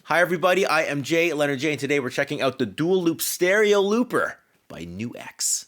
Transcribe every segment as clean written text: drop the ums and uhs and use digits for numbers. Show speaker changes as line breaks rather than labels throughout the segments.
Hi everybody, I am JayLeonardJ, and today we're checking out the Dual Loop Stereo Looper by NUX.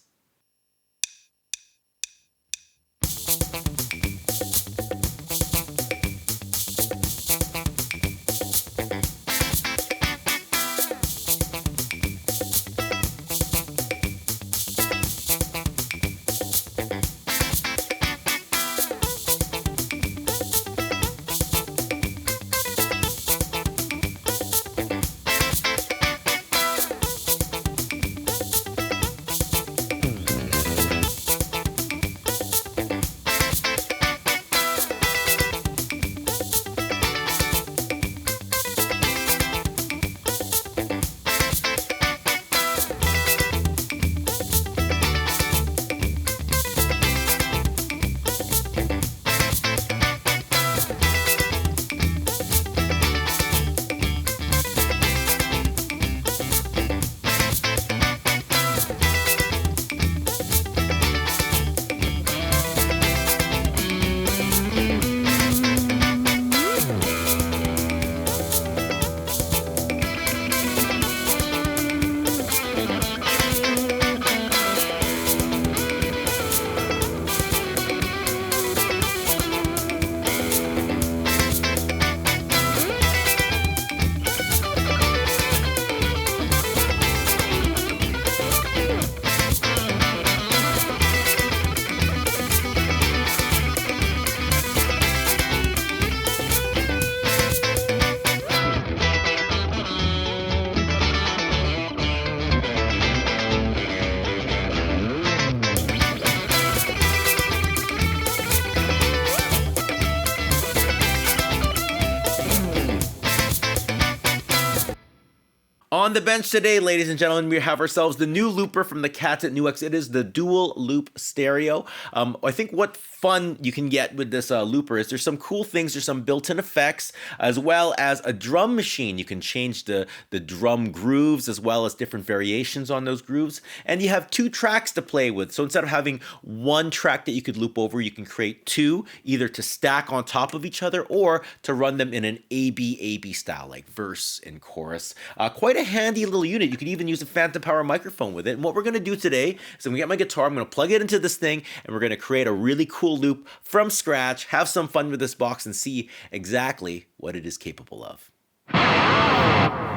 On the bench today, ladies and gentlemen, we have ourselves the new looper from the cats at NUX. It is the Dual Loop Stereo. I think what fun you can get with this looper is there's some cool things. There's some built-in effects, as well as a drum machine. You can change the drum grooves, as well as different variations on those grooves. And you have two tracks to play with. So instead of having one track that you could loop over, you can create two, either to stack on top of each other or to run them in an A-B style, like verse and chorus. Quite a handy little unit. You can even use a phantom power microphone with it. And what we're going to do today is I'm going to get my guitar, I'm going to plug it into this thing, and we're going to create a really cool loop from scratch, have some fun with this box, and see exactly what it is capable of.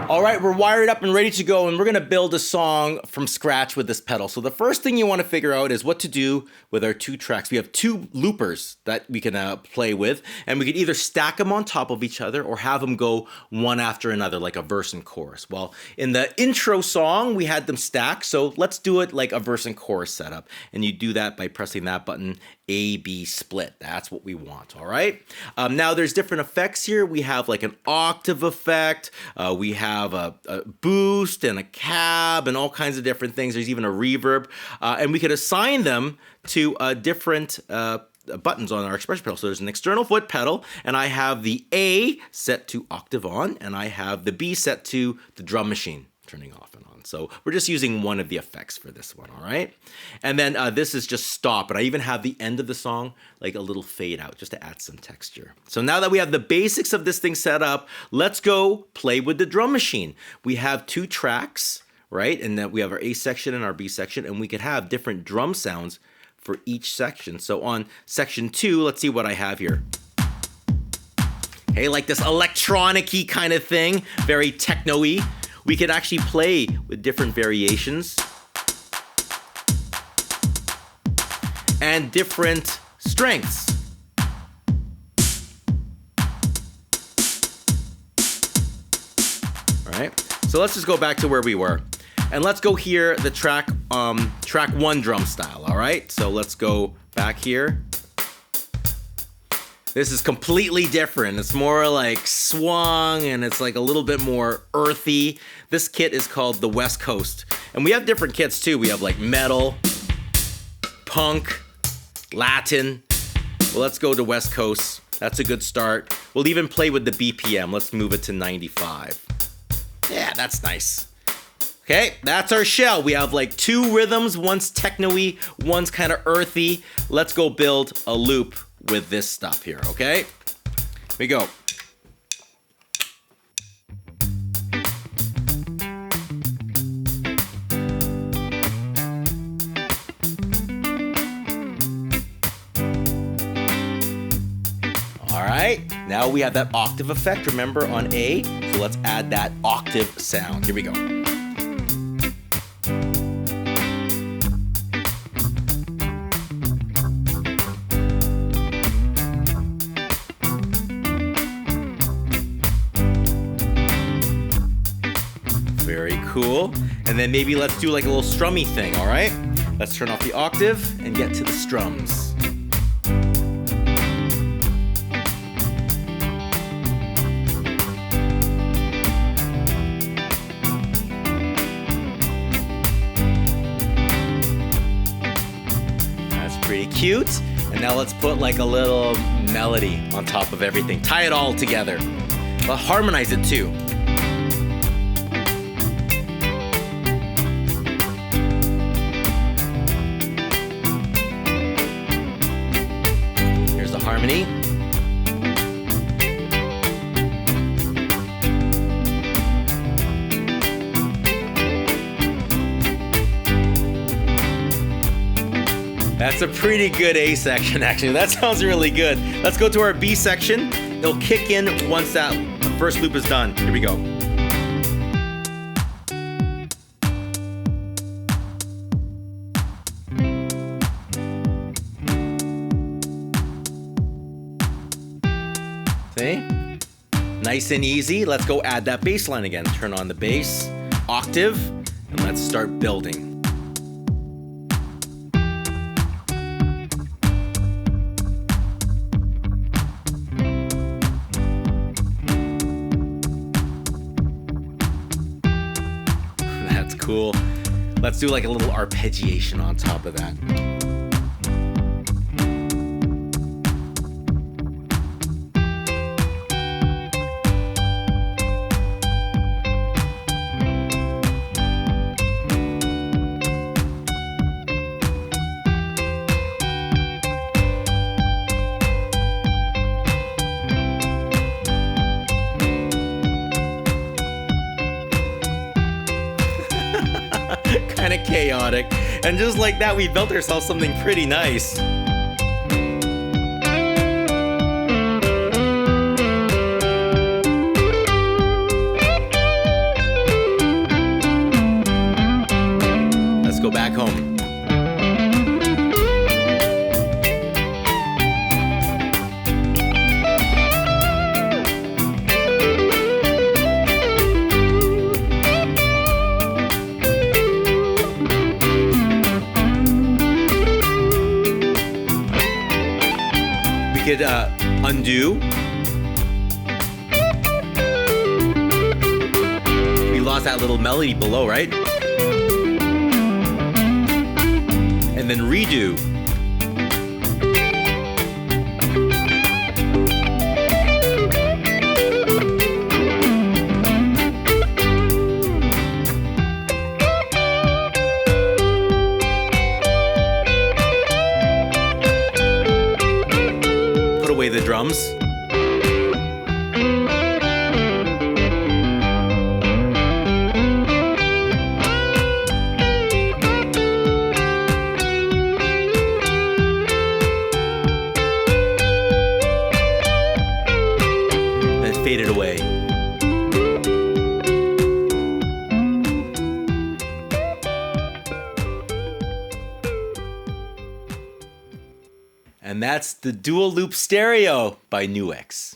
All right, we're wired up and ready to go, and we're gonna build a song from scratch with this pedal. So the first thing you wanna figure out is what to do with our two tracks. We have two loopers that we can play with, and we can either stack them on top of each other or have them go one after another, like a verse and chorus. Well, in the intro song, we had them stacked, so let's do it like a verse and chorus setup. And you do that by pressing that button, A-B split. That's what we want, all right? Now there's different effects here. We have like an octave effect, we have a boost and a cab and all kinds of different things. There's even a reverb, and we could assign them to different buttons on our expression pedal. So there's an external foot pedal, and I have the A set to octave on, and I have the B set to the drum machine turning off and on. So we're just using one of the effects for this one, all right? And then this is just stop, and I even have the end of the song like a little fade out just to add some texture. So now that we have the basics of this thing set up, let's go play with the drum machine. We have two tracks, right? And then we have our A section and our B section, and we could have different drum sounds for each section. So on section 2, let's see what I have here. Hey, like this electronic-y kind of thing, very techno-y. We could actually play with different variations and different strengths. All right, so let's just go back to where we were. And let's go hear the track 1 drum style, all right? So let's go back here. This is completely different. It's more like swung, and it's like a little bit more earthy. This kit is called the West Coast. And we have different kits too. We have like metal, punk, Latin. Well, let's go to West Coast. That's a good start. We'll even play with the BPM. Let's move it to 95. Yeah, that's nice. Okay, that's our shell. We have like two rhythms. One's techno-y, one's kind of earthy. Let's go build a loop with this stuff here, okay? Here we go. Now we have that octave effect, remember, on A. So let's add that octave sound. Here we go. Very cool. And then maybe let's do like a little strummy thing, all right? Let's turn off the octave and get to the strums. Pretty cute. And now let's put like a little melody on top of everything. Tie it all together. But harmonize it too. Here's the harmony. That's a pretty good A section, actually. That sounds really good. Let's go to our B section. It'll kick in once that first loop is done. Here we go. See? Nice and easy. Let's go add that bass line again. Turn on the bass, octave, and let's start building. Cool. Let's do like a little arpeggiation on top of that. Kind of chaotic. And just like that, we built ourselves something pretty nice. Let's go back home. Could undo. We lost that little melody below, right? And then redo. The drums. And fade it away. And that's the dual loop stereo by NUX.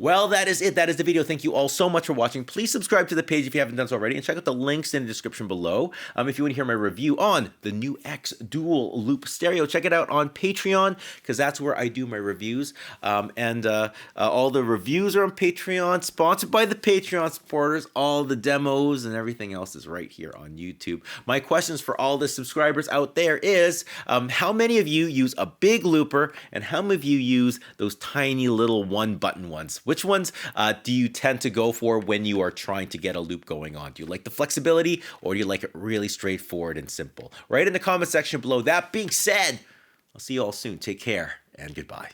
Well, that is it. That is the video. Thank you all so much for watching. Please subscribe to the page if you haven't done so already, and check out the links in the description below. If you want to hear my review on the NUX dual loop stereo, check it out on Patreon, because that's where I do my reviews. All the reviews are on Patreon, sponsored by the Patreon supporters. All the demos and everything else is right here on YouTube. My questions for all the subscribers out there is, how many of you use a big looper, and how many of you use those tiny little one-button ones? Which ones do you tend to go for when you are trying to get a loop going on? Do you like the flexibility, or do you like it really straightforward and simple? Write in the comment section below. That being said, I'll see you all soon. Take care and goodbye.